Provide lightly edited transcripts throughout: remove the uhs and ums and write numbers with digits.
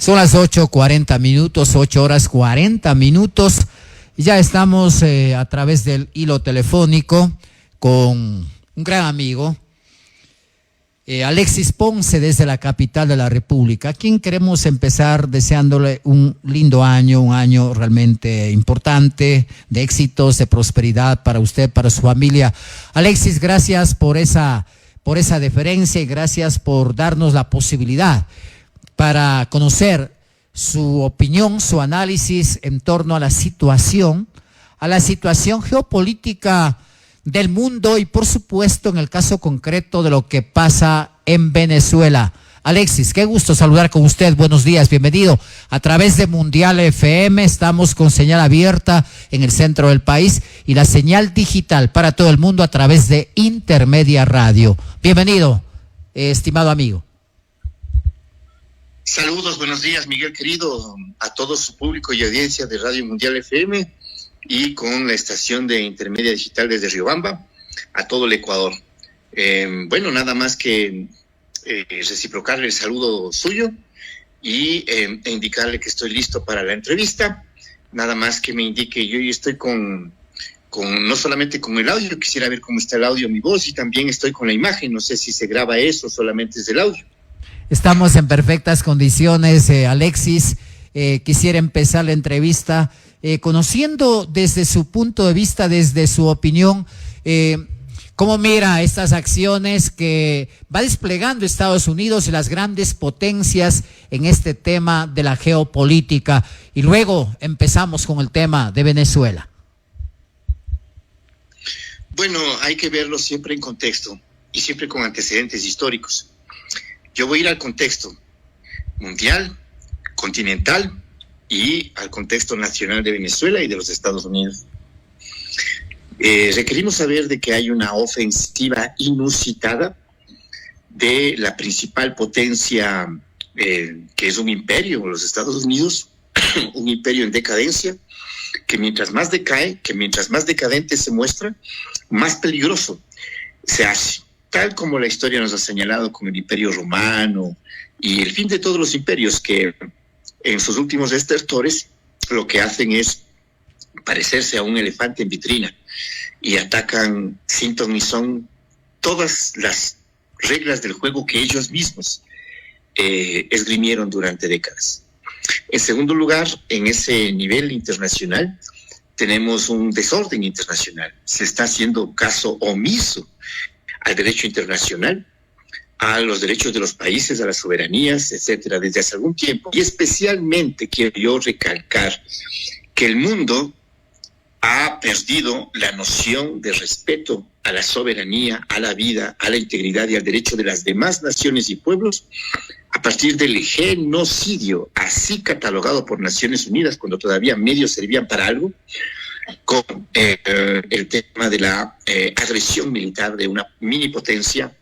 Son las 8:40, 8 horas 40 minutos. Ya estamos a través del hilo telefónico con un gran amigo, Alexis Ponce, desde la capital de la República, a quien queremos empezar deseándole un lindo año, un año realmente importante, de éxitos, de prosperidad para usted, para su familia. Alexis, gracias por esa deferencia y gracias por darnos la posibilidad para conocer su opinión, su análisis en torno a la situación geopolítica del mundo y por supuesto en el caso concreto de lo que pasa en Venezuela. Alexis, qué gusto saludar con usted, buenos días, bienvenido a través de Mundial FM, estamos con señal abierta en el centro del país y la señal digital para todo el mundo a través de Intermedia Radio. Bienvenido, estimado amigo. Saludos, buenos días, Miguel querido, a todo su público y audiencia de Radio Mundial FM y con la estación de Intermedia Digital desde Riobamba, a todo el Ecuador. Bueno, nada más que reciprocarle el saludo suyo y indicarle que estoy listo para la entrevista. Nada más que me indique, yo estoy con no solamente con el audio, quisiera ver cómo está el audio, mi voz, y también estoy con la imagen, no sé si se graba eso, solamente es del audio. Estamos en perfectas condiciones, Alexis. Quisiera empezar la entrevista conociendo desde su punto de vista, desde su opinión, cómo mira estas acciones que va desplegando Estados Unidos y las grandes potencias en este tema de la geopolítica. Y luego empezamos con el tema de Venezuela. Bueno, hay que verlo siempre en contexto y siempre con antecedentes históricos. Yo voy a ir al contexto mundial, continental y al contexto nacional de Venezuela y de los Estados Unidos. Requerimos saber de que hay una ofensiva inusitada de la principal potencia, que es un imperio, los Estados Unidos, un imperio en decadencia, que mientras más decae, que mientras más decadente se muestra, más peligroso se hace. Tal como la historia nos ha señalado con el Imperio Romano y el fin de todos los imperios que en sus últimos estertores lo que hacen es parecerse a un elefante en vitrina y atacan sin ton ni son todas las reglas del juego que ellos mismos esgrimieron durante décadas. En segundo lugar, en ese nivel internacional tenemos un desorden internacional. Se está haciendo caso omiso al derecho internacional, a los derechos de los países, a las soberanías, etcétera, desde hace algún tiempo. Y especialmente quiero yo recalcar que el mundo ha perdido la noción de respeto a la soberanía, a la vida, a la integridad y al derecho de las demás naciones y pueblos a partir del genocidio, así catalogado por Naciones Unidas, cuando todavía medios servían para algo, con el tema de la agresión militar de una minipotencia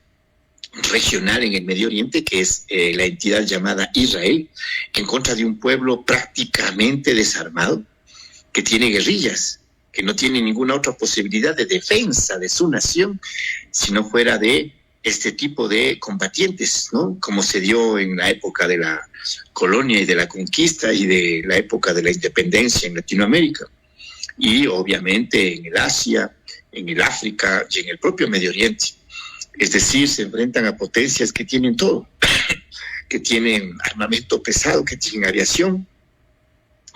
regional en el Medio Oriente, que es la entidad llamada Israel, en contra de un pueblo prácticamente desarmado, que tiene guerrillas, que no tiene ninguna otra posibilidad de defensa de su nación, si no fuera de este tipo de combatientes, ¿no? Como se dio en la época de la colonia y de la conquista y de la época de la independencia en Latinoamérica. Y obviamente en el Asia, en el África y en el propio Medio Oriente. Es decir, se enfrentan a potencias que tienen todo, que tienen armamento pesado, que tienen aviación,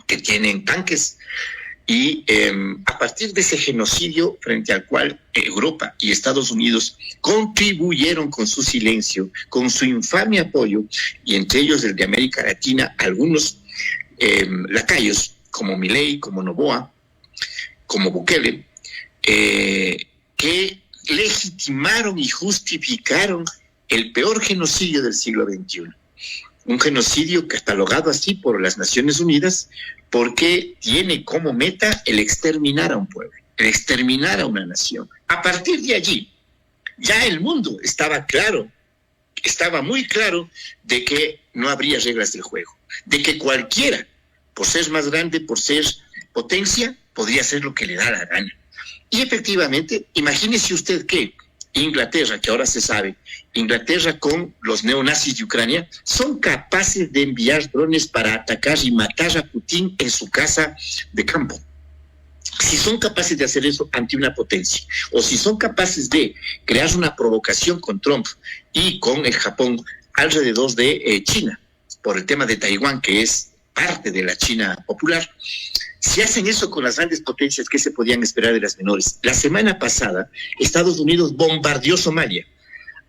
que tienen tanques. Y a partir de ese genocidio frente al cual Europa y Estados Unidos contribuyeron con su silencio, con su infame apoyo, y entre ellos el de América Latina, algunos lacayos como Milei, como Noboa, como Bukele, que legitimaron y justificaron el peor genocidio del siglo XXI. Un genocidio catalogado así por las Naciones Unidas porque tiene como meta el exterminar a un pueblo, el exterminar a una nación. A partir de allí, ya el mundo estaba muy claro de que no habría reglas del juego, de que cualquiera, por ser más grande, por ser potencia, podría hacer lo que le da la gana. Y efectivamente, imagínese usted que Inglaterra, que ahora se sabe, Inglaterra con los neonazis de Ucrania, son capaces de enviar drones para atacar y matar a Putin en su casa de campo. Si son capaces de hacer eso ante una potencia, o si son capaces de crear una provocación con Trump y con el Japón alrededor de China, por el tema de Taiwán, que es parte de la China popular, si hacen eso con las grandes potencias, ¿qué se podían esperar de las menores? La semana pasada, Estados Unidos bombardeó Somalia.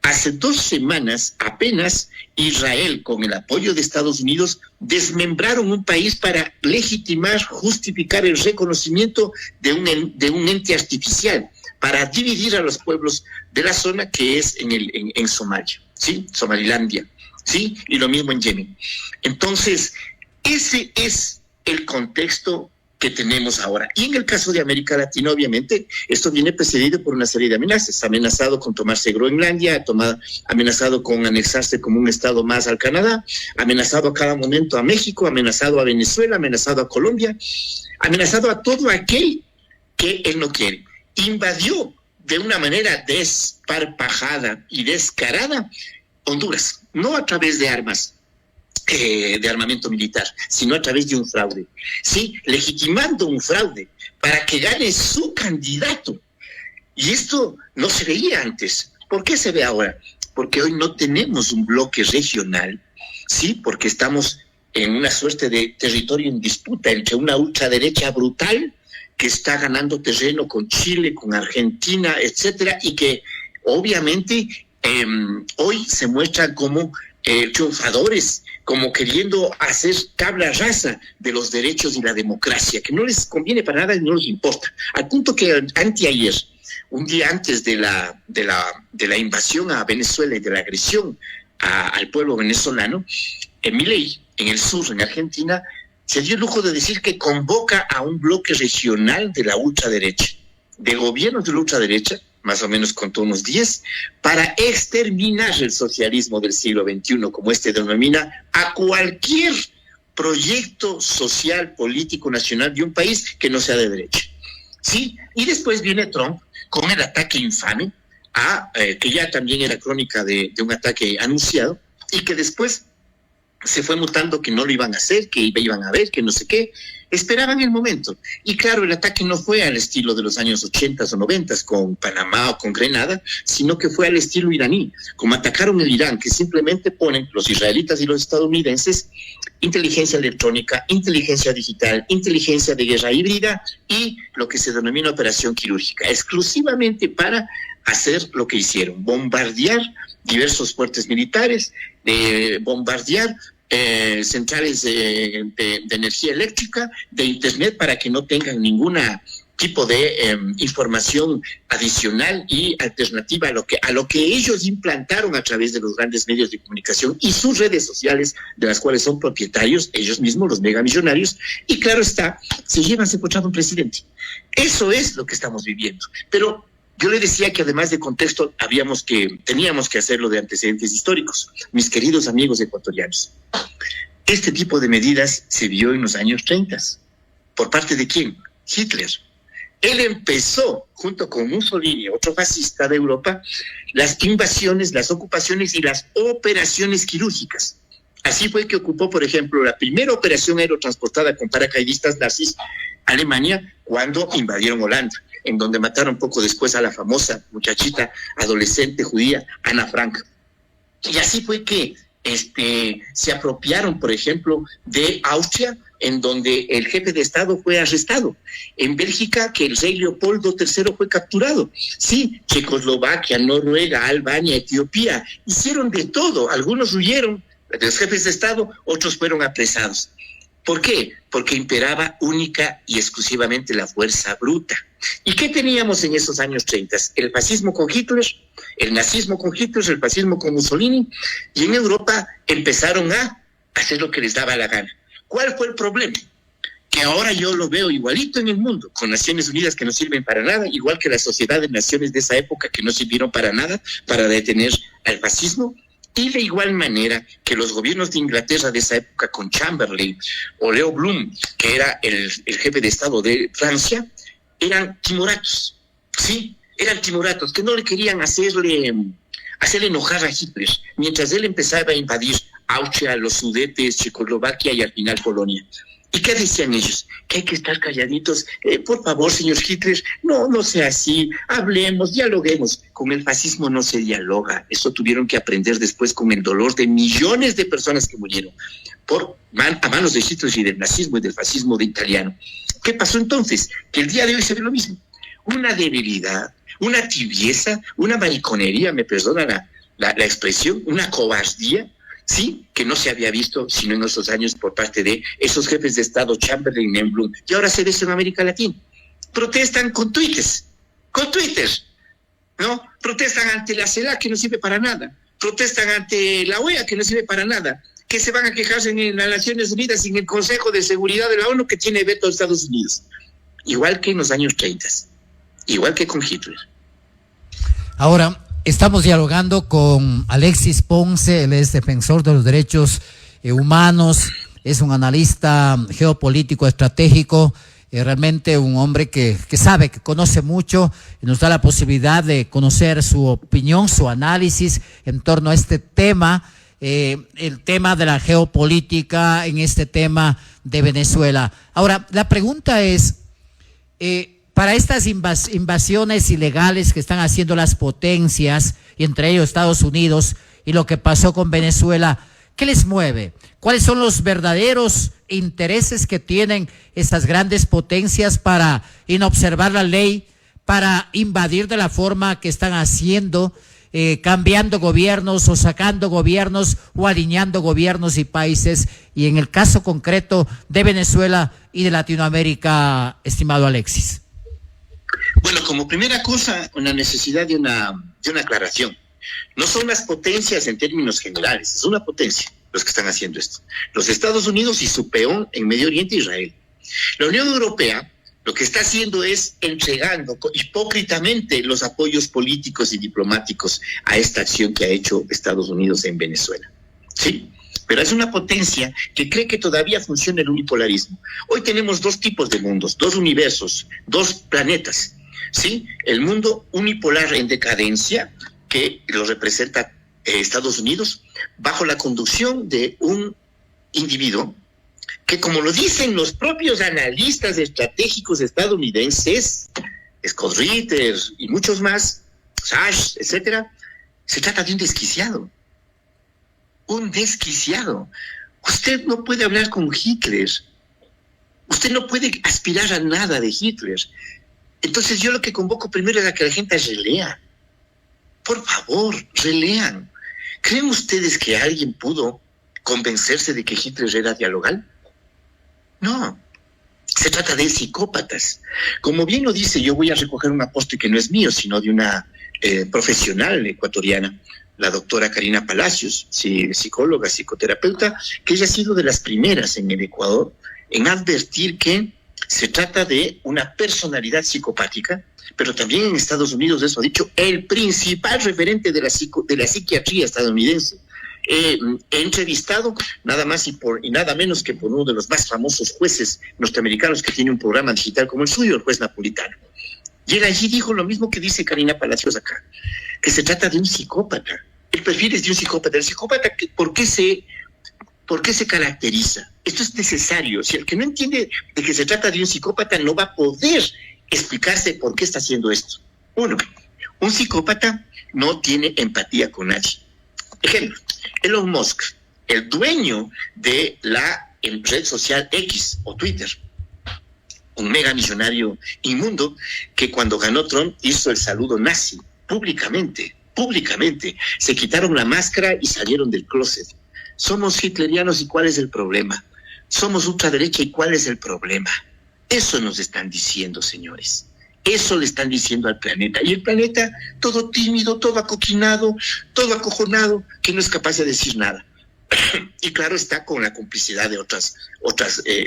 Hace 2 semanas, apenas Israel, con el apoyo de Estados Unidos, desmembraron un país para legitimar, justificar el reconocimiento de un ente artificial, para dividir a los pueblos de la zona que es en Somalia, ¿sí? Somalilandia, ¿sí? Y lo mismo en Yemen. Entonces, ese es el contexto que tenemos ahora. Y en el caso de América Latina, obviamente, esto viene precedido por una serie de amenazas. Amenazado con tomarse Groenlandia, amenazado con anexarse como un estado más al Canadá, amenazado a cada momento a México, amenazado a Venezuela, amenazado a Colombia, amenazado a todo aquel que él no quiere. Invadió de una manera desparpajada y descarada Honduras, no a través de armas, de armamento militar, sino a través de un fraude, ¿sí? Legitimando un fraude para que gane su candidato. Y esto no se veía antes. ¿Por qué se ve ahora? Porque hoy no tenemos un bloque regional, ¿sí? Porque estamos en una suerte de territorio en disputa entre una ultraderecha brutal que está ganando terreno con Chile, con Argentina, etcétera, y que obviamente hoy se muestran como triunfadores, como queriendo hacer tabla rasa de los derechos y la democracia, que no les conviene para nada y no les importa. Al punto que anteayer, un día antes de la invasión a Venezuela y de la agresión al pueblo venezolano, Milei, en el sur, en Argentina, se dio el lujo de decir que convoca a un bloque regional de la ultraderecha, de gobiernos de la ultraderecha, más o menos contó unos 10, para exterminar el socialismo del siglo XXI, como denomina, a cualquier proyecto social, político, nacional de un país que no sea de derecha. ¿Sí? Y después viene Trump con el ataque infame, que ya también era crónica de un ataque anunciado, y que después se fue mutando que no lo iban a hacer, que iban a ver, que no sé qué. Esperaban el momento. Y claro, el ataque no fue al estilo de los años 80 o 90 con Panamá o con Grenada, sino que fue al estilo iraní, como atacaron el Irán, que simplemente ponen los israelitas y los estadounidenses inteligencia electrónica, inteligencia digital, inteligencia de guerra híbrida y lo que se denomina operación quirúrgica, exclusivamente para hacer lo que hicieron, bombardear diversos fuertes militares, bombardear centrales de energía eléctrica, de internet, para que no tengan ninguna tipo de información adicional y alternativa a lo que ellos implantaron a través de los grandes medios de comunicación y sus redes sociales, de las cuales son propietarios ellos mismos, los megamillonarios, y claro está, se llevan secuestrado un presidente. Eso es lo que estamos viviendo. Pero yo le decía que además de contexto teníamos que hacerlo de antecedentes históricos. Mis queridos amigos ecuatorianos, este tipo de medidas se vio en los años 30. ¿Por parte de quién? Hitler. Él empezó, junto con Mussolini, otro fascista de Europa, las invasiones, las ocupaciones y las operaciones quirúrgicas. Así fue que ocupó, por ejemplo, la primera operación aerotransportada con paracaidistas nazis, Alemania, cuando invadieron Holanda, en donde mataron poco después a la famosa muchachita adolescente judía Ana Frank. Y así fue que se apropiaron, por ejemplo, de Austria, en donde el jefe de Estado fue arrestado. En Bélgica, que el rey Leopoldo III fue capturado. Sí, Checoslovaquia, Noruega, Albania, Etiopía, hicieron de todo. Algunos huyeron de los jefes de Estado, otros fueron apresados. ¿Por qué? Porque imperaba única y exclusivamente la fuerza bruta. ¿Y qué teníamos en esos años 30? El fascismo con Hitler, el nazismo con Hitler, el fascismo con Mussolini, y en Europa empezaron a hacer lo que les daba la gana. ¿Cuál fue el problema? Que ahora yo lo veo igualito en el mundo, con Naciones Unidas que no sirven para nada, igual que la Sociedad de Naciones de esa época que no sirvieron para nada para detener al fascismo, y de igual manera que los gobiernos de Inglaterra de esa época con Chamberlain o Leo Blum, que era el jefe de Estado de Francia, eran timoratos, ¿sí? eran timoratos que no le querían hacerle enojar a Hitler, mientras él empezaba a invadir Austria, los Sudetes, Checoslovaquia y al final Polonia. ¿Y qué decían ellos? Que hay que estar calladitos. Por favor, señor Hitler, no sea así. Hablemos, dialoguemos. Con el fascismo no se dialoga. Eso tuvieron que aprender después con el dolor de millones de personas que murieron a manos de Hitler y del nazismo y del fascismo de italiano. ¿Qué pasó entonces? Que el día de hoy se ve lo mismo. Una debilidad, una tibieza, una mariconería, me perdona la expresión, una cobardía, sí, que no se había visto sino en esos años por parte de esos jefes de Estado, Chamberlain y Enblum, y ahora se ve eso en América Latina. Protestan con tweets, ¿no? Protestan ante la CELAC, que no sirve para nada. Protestan ante la OEA, que no sirve para nada. Que se van a quejarse en las Naciones Unidas y en el Consejo de Seguridad de la ONU, que tiene veto a Estados Unidos. Igual que en los años 30, igual que con Hitler. Ahora, estamos dialogando con Alexis Ponce, él es defensor de los derechos humanos, es un analista geopolítico estratégico, realmente un hombre que sabe, que conoce mucho, y nos da la posibilidad de conocer su opinión, su análisis en torno a este tema, el tema de la geopolítica en este tema de Venezuela. Ahora, la pregunta es, para estas invasiones ilegales que están haciendo las potencias, y entre ellos Estados Unidos, y lo que pasó con Venezuela, ¿qué les mueve? ¿Cuáles son los verdaderos intereses que tienen estas grandes potencias para inobservar la ley, para invadir de la forma que están haciendo, cambiando gobiernos o sacando gobiernos o alineando gobiernos y países, y en el caso concreto de Venezuela y de Latinoamérica, estimado Alexis? Bueno, como primera cosa, una necesidad de una aclaración. No son las potencias en términos generales, es una potencia los que están haciendo esto. Los Estados Unidos y su peón en Medio Oriente, Israel. La Unión Europea lo que está haciendo es entregando hipócritamente los apoyos políticos y diplomáticos a esta acción que ha hecho Estados Unidos en Venezuela. ¿Sí? Pero es una potencia que cree que todavía funciona el unipolarismo. Hoy tenemos dos tipos de mundos, dos universos, dos planetas. ¿Sí? El mundo unipolar en decadencia, que lo representa Estados Unidos, bajo la conducción de un individuo que, como lo dicen los propios analistas estratégicos estadounidenses, Scott Ritter y muchos más, Sash, etcétera, se trata de un desquiciado. Un desquiciado. Usted no puede hablar con Hitler. Usted no puede aspirar a nada de Hitler. Entonces yo lo que convoco primero es a que la gente relea. Por favor, relean. ¿Creen ustedes que alguien pudo convencerse de que Hitler era dialogal? No. Se trata de psicópatas. Como bien lo dice, yo voy a recoger un aporte que no es mío, sino de una profesional ecuatoriana, la doctora Karina Palacios, psicóloga, psicoterapeuta, que ella ha sido de las primeras en el Ecuador en advertir que se trata de una personalidad psicopática, pero también en Estados Unidos, eso ha dicho, el principal referente de la psiquiatría estadounidense. He entrevistado nada más y nada menos que por uno de los más famosos jueces norteamericanos que tiene un programa digital como el suyo, el juez Napolitano. Y él allí dijo lo mismo que dice Karina Palacios acá, que se trata de un psicópata. El perfil es de un psicópata. El psicópata, ¿por qué se caracteriza? Esto es necesario. Si el que no entiende de que se trata de un psicópata no va a poder explicarse por qué está haciendo esto. Uno, un psicópata no tiene empatía con nadie. Ejemplo, Elon Musk, el dueño de la red social X o Twitter, un mega millonario inmundo que cuando ganó Trump hizo el saludo nazi públicamente, se quitaron la máscara y salieron del closet. Somos hitlerianos, ¿y cuál es el problema? Somos ultraderecha, ¿y cuál es el problema? Eso nos están diciendo, señores. Eso le están diciendo al planeta. Y el planeta, todo tímido, todo acoquinado, todo acojonado, que no es capaz de decir nada. Y claro, está con la complicidad de otras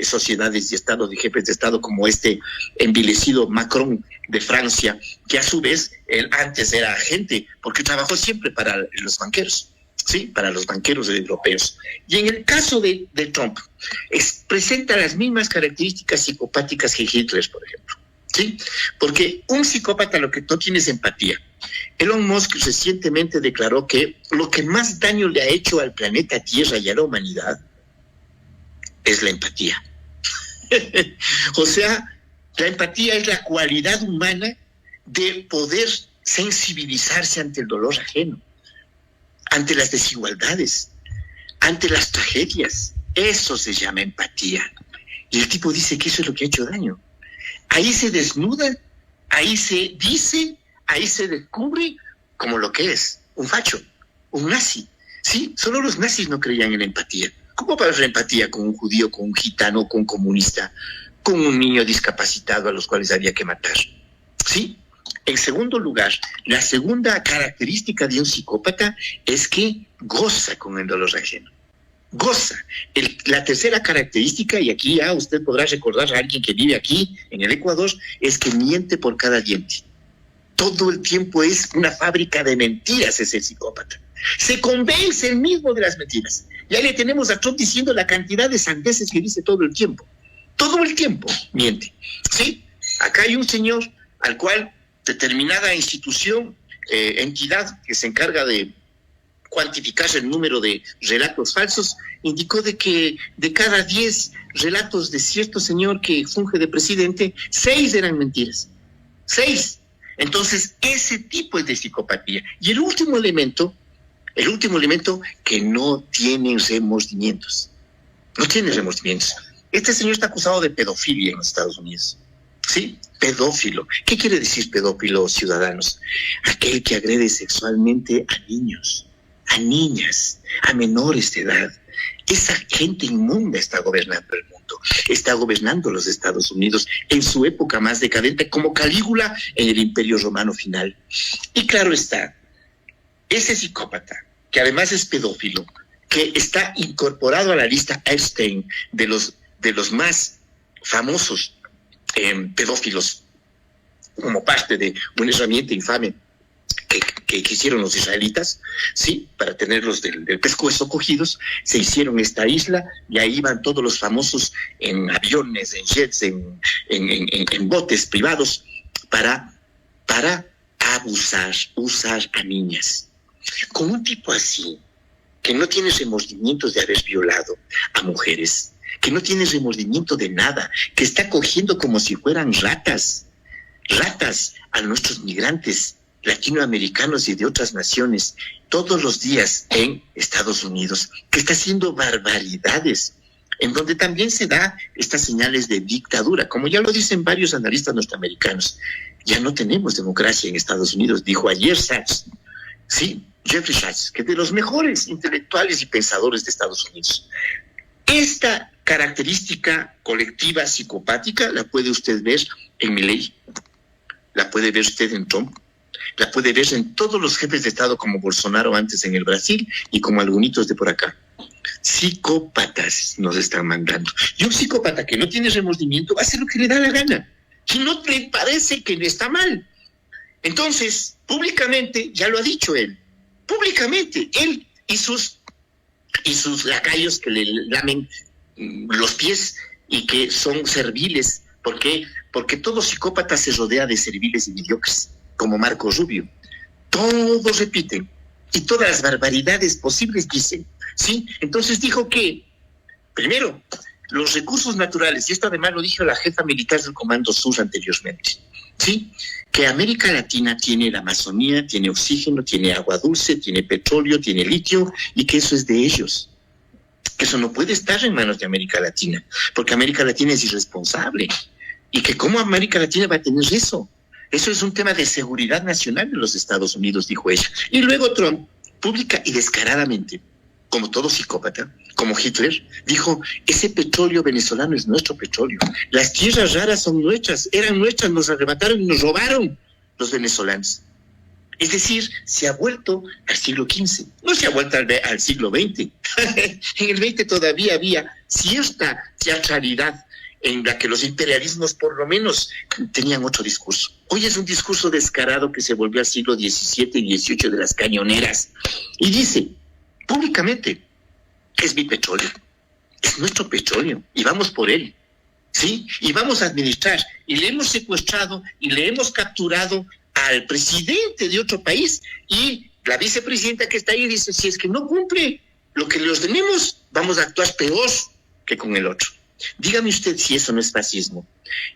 sociedades y estados, de jefes de Estado, como este envilecido Macron de Francia, que a su vez, él antes era agente, porque trabajó siempre para los banqueros. Sí, para los banqueros europeos. Y en el caso de Trump, presenta las mismas características psicopáticas que Hitler, por ejemplo. ¿sí? Porque un psicópata lo que no tiene es empatía. Elon Musk recientemente declaró que lo que más daño le ha hecho al planeta Tierra y a la humanidad es la empatía. O sea, la empatía es la cualidad humana de poder sensibilizarse ante el dolor ajeno, ante las desigualdades, ante las tragedias. Eso se llama empatía. Y el tipo dice que eso es lo que ha hecho daño. Ahí se desnuda, ahí se dice, ahí se descubre como lo que es, un facho, un nazi. Sí, solo los nazis no creían en la empatía. ¿Cómo va a haber empatía con un judío, con un gitano, con un comunista, con un niño discapacitado a los cuales había que matar? ¿Sí? En segundo lugar, la segunda característica de un psicópata es que goza con el dolor ajeno. Goza. La tercera característica, y aquí ya usted podrá recordar a alguien que vive aquí en el Ecuador, es que miente por cada diente. Todo el tiempo es una fábrica de mentiras ese psicópata. Se convence él mismo de las mentiras. Ya le tenemos a Trump diciendo la cantidad de sandeces que dice todo el tiempo. Todo el tiempo miente. ¿Sí? Acá hay un señor al cual determinada institución, entidad que se encarga de cuantificar el número de relatos falsos, indicó de que de cada 10 relatos de cierto señor que funge de presidente, 6 eran mentiras. 6. Entonces, ese tipo es de psicopatía. Y el último elemento, que no tiene remordimientos. No tiene remordimientos. Este señor está acusado de pedofilia en los Estados Unidos. ¿Sí? Pedófilo. ¿Qué quiere decir pedófilo, ciudadanos? Aquel que agrede sexualmente a niños, a niñas, a menores de edad. Esa gente inmunda está gobernando el mundo, está gobernando los Estados Unidos en su época más decadente, como Calígula en el Imperio Romano final. Y claro está, ese psicópata, que además es pedófilo, que está incorporado a la lista Epstein de los más famosos pedófilos, como parte de una herramienta infame que hicieron los israelitas, sí, para tenerlos del pescuezo cogidos, se hicieron esta isla y ahí iban todos los famosos en aviones, en jets, en botes privados para usar a niñas. Con un tipo así, que no tiene remordimientos de haber violado a mujeres, que no tiene remordimiento de nada, que está cogiendo como si fueran ratas a nuestros migrantes latinoamericanos y de otras naciones todos los días en Estados Unidos, que está haciendo barbaridades, en donde también se da estas señales de dictadura, como ya lo dicen varios analistas norteamericanos. Ya no tenemos democracia en Estados Unidos, dijo ayer Sachs, sí, Jeffrey Sachs, que es de los mejores intelectuales y pensadores de Estados Unidos. Esta característica colectiva psicopática la puede usted ver en Milei, la puede ver usted en Trump, la puede ver en todos los jefes de Estado como Bolsonaro antes en el Brasil y como algunos de por acá. Psicópatas nos están mandando. Y un psicópata que no tiene remordimiento hace lo que le da la gana. Y no le parece que le está mal. Entonces, públicamente, ya lo ha dicho él, públicamente, él y sus lacayos que le lamen los pies y que son serviles. ¿Por qué? Porque todo psicópata se rodea de serviles y mediocres, como Marco Rubio. Todos repiten y todas las barbaridades posibles dicen, ¿sí? Entonces dijo que, primero, los recursos naturales, y esto además lo dijo la jefa militar del Comando Sur anteriormente, ¿sí? Que América Latina tiene la Amazonía, tiene oxígeno, tiene agua dulce, tiene petróleo, tiene litio, y que eso es de ellos. Que eso no puede estar en manos de América Latina, porque América Latina es irresponsable. Y que cómo América Latina va a tener eso. Eso es un tema de seguridad nacional de los Estados Unidos, dijo ella. Y luego Trump, pública y descaradamente, como todo psicópata, como Hitler, dijo, ese petróleo venezolano es nuestro petróleo. Las tierras raras son nuestras, eran nuestras, nos arrebataron y nos robaron los venezolanos. Es decir, se ha vuelto al siglo XV, no se ha vuelto al siglo XX. En el XX todavía había cierta teatralidad en la que los imperialismos por lo menos tenían otro discurso. Hoy es un discurso descarado que se volvió al siglo XVII y XVIII de las cañoneras. Y dice públicamente, es mi petróleo, es nuestro petróleo y vamos por él. ¿sí? Y vamos a administrar. Y le hemos secuestrado y le hemos capturado al presidente de otro país. Y la vicepresidenta que está ahí dice, si es que no cumple lo que le ordenemos, vamos a actuar peor que con el otro. Dígame usted si eso no es fascismo.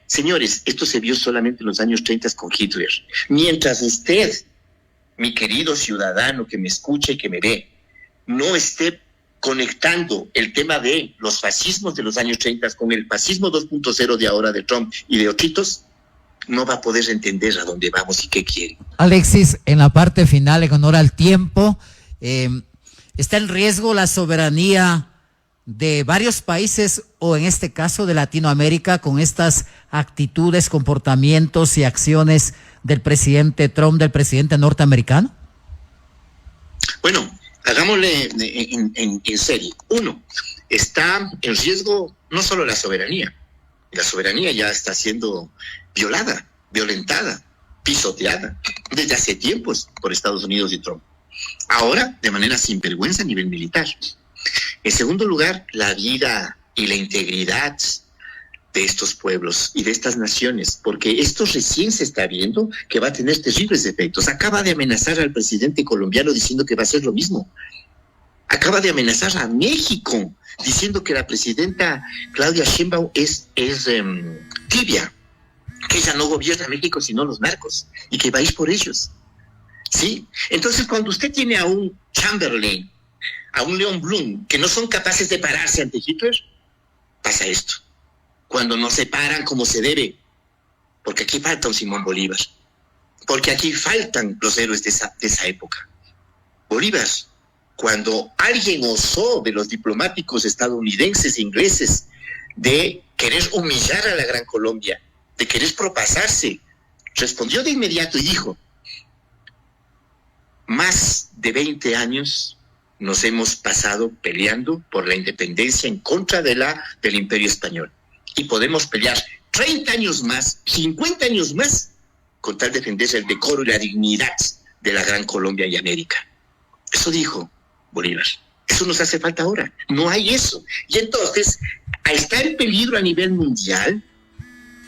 Señores, esto se vio solamente en los años 30 con Hitler. Mientras usted, mi querido ciudadano que me escucha y que me ve, no esté conectando el tema de los fascismos de los años 30 con el fascismo 2.0 de ahora de Trump y de otritos, no va a poder entender a dónde vamos y qué quiere. Alexis, en la parte final, en honor al tiempo, ¿está en riesgo la soberanía de varios países o en este caso de Latinoamérica con estas actitudes, comportamientos y acciones del presidente Trump, del presidente norteamericano? Bueno, hagámosle en serie. Uno, está en riesgo no solo la soberanía ya está siendo violada, violentada, pisoteada desde hace tiempos por Estados Unidos y Trump. Ahora, de manera sinvergüenza a nivel militar. En segundo lugar, la vida y la integridad de estos pueblos y de estas naciones, porque esto recién se está viendo que va a tener terribles efectos. Acaba de amenazar al presidente colombiano diciendo que va a hacer lo mismo. Acaba de amenazar a México diciendo que la presidenta Claudia Sheinbaum es tibia, que ella no gobierna México sino los narcos y que va a ir por ellos. ¿Sí? Entonces, cuando usted tiene a un Chamberlain, a un Leon Blum, que no son capaces de pararse ante Hitler, pasa esto. Cuando no se paran como se debe, porque aquí falta un Simón Bolívar, porque aquí faltan los héroes de esa época. Bolívar, cuando alguien osó de los diplomáticos estadounidenses e ingleses de querer humillar a la Gran Colombia, de querer propasarse, respondió de inmediato y dijo, más de 20 años nos hemos pasado peleando por la independencia en contra del Imperio Español. Y podemos pelear 30 años más, 50 años más, con tal de defender el decoro y la dignidad de la Gran Colombia y América. Eso dijo Bolívar. Eso nos hace falta ahora. No hay eso. Y entonces, está en peligro a nivel mundial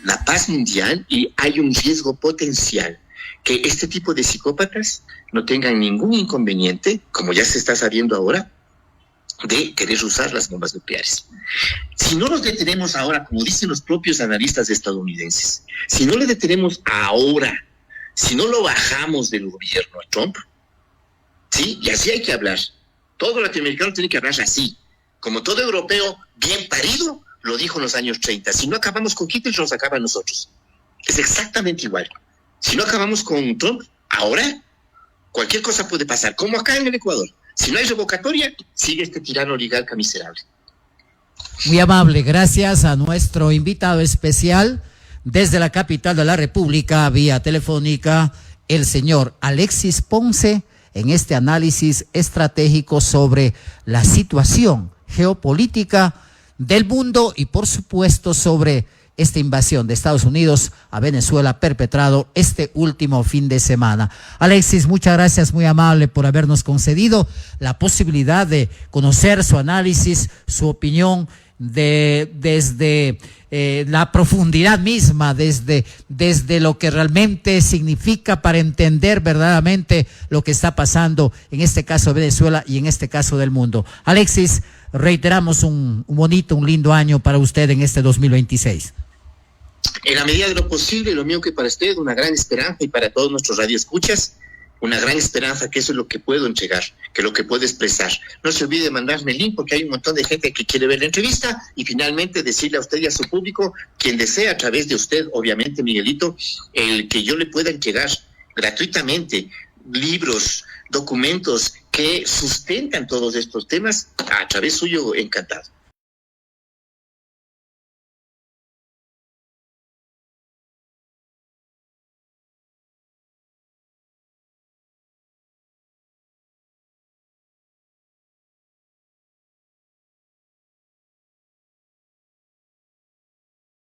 la paz mundial y hay un riesgo potencial que este tipo de psicópatas no tengan ningún inconveniente, como ya se está sabiendo ahora, de querer usar las bombas nucleares. Si no nos detenemos ahora, como dicen los propios analistas estadounidenses, si no le detenemos ahora, si no lo bajamos del gobierno a Trump, ¿sí? Y así hay que hablar. Todo latinoamericano tiene que hablar así. Como todo europeo bien parido, lo dijo en los años 30. Si no acabamos con Hitler, nos acaba a nosotros. Es exactamente igual. Si no acabamos con Trump, ahora cualquier cosa puede pasar, como acá en el Ecuador. Si no hay revocatoria, sigue este tirano oligarca miserable. Muy amable, gracias a nuestro invitado especial desde la capital de la República, vía telefónica, el señor Alexis Ponce, en este análisis estratégico sobre la situación geopolítica del mundo y, por supuesto, sobre esta invasión de Estados Unidos a Venezuela perpetrado este último fin de semana. Alexis, muchas gracias, muy amable por habernos concedido la posibilidad de conocer su análisis, su opinión desde la profundidad misma, desde lo que realmente significa para entender verdaderamente lo que está pasando en este caso de Venezuela y en este caso del mundo. Alexis, reiteramos un lindo año para usted en este 2026. En la medida de lo posible, lo mío que para usted, una gran esperanza, y para todos nuestros radioescuchas, una gran esperanza, que eso es lo que puedo entregar, que lo que puedo expresar. No se olvide de mandarme el link, porque hay un montón de gente que quiere ver la entrevista, y finalmente decirle a usted y a su público, quien desea a través de usted, obviamente, Miguelito, el que yo le pueda entregar gratuitamente libros, documentos que sustentan todos estos temas, a través suyo, encantado.